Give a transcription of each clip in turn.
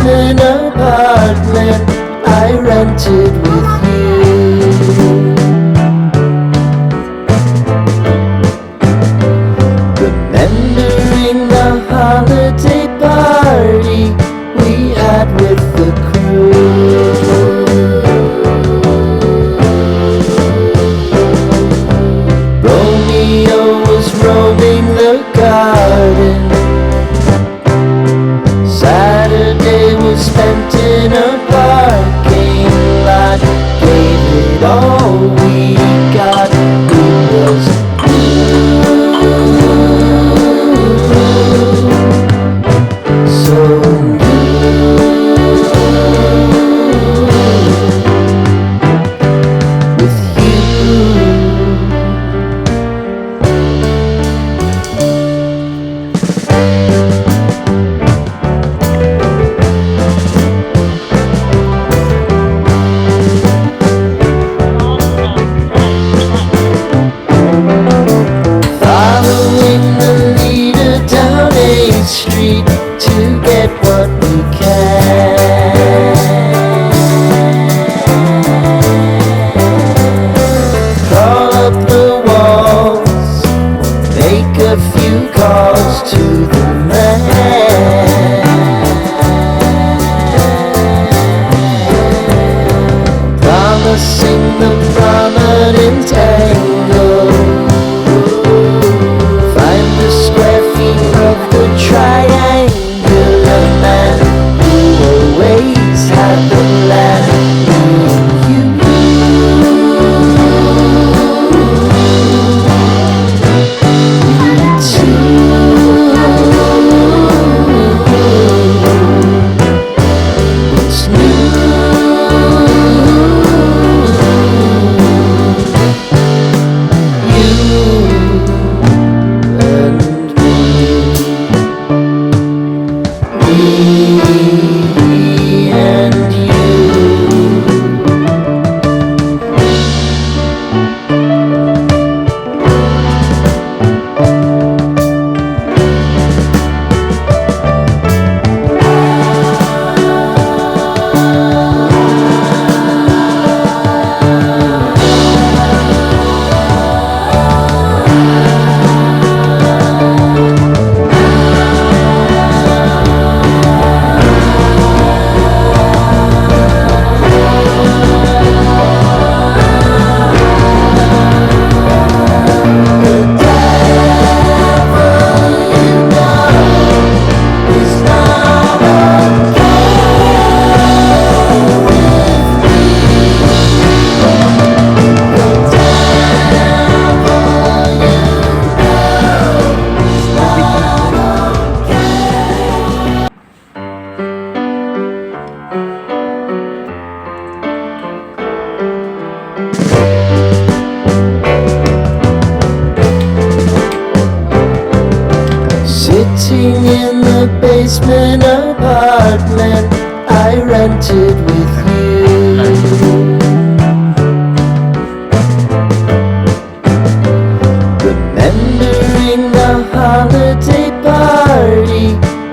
basement apartment I rented with you. Remembering the holiday party we had with the crew. Romeo was roaming the garden. Saturday was spent in a parking lot. Gave it all we got. It was so with you. Following the leader down 8th Street to get what we can. Crawl up the walls, make a few calls to the man. Promising the prominent angle. Find the square feet of the triangular man who always had the land. You, me too. It's new. Sitting in the basement apartment I rented with you. Remembering the holiday party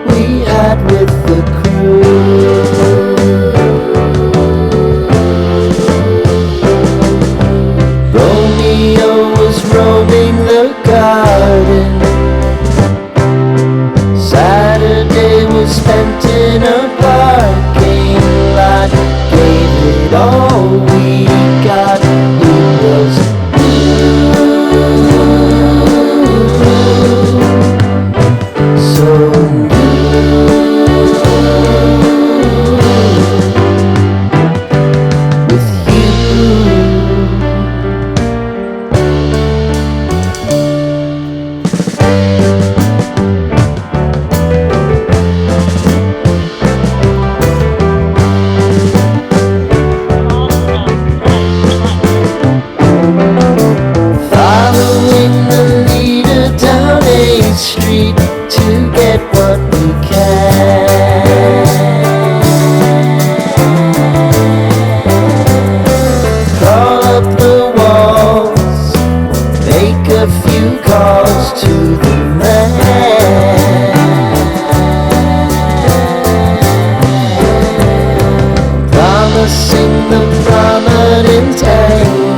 we had with the crew. Romeo was roaming the garden. Saturday was spent in a parking lot. Gave it all us in the prominent angle.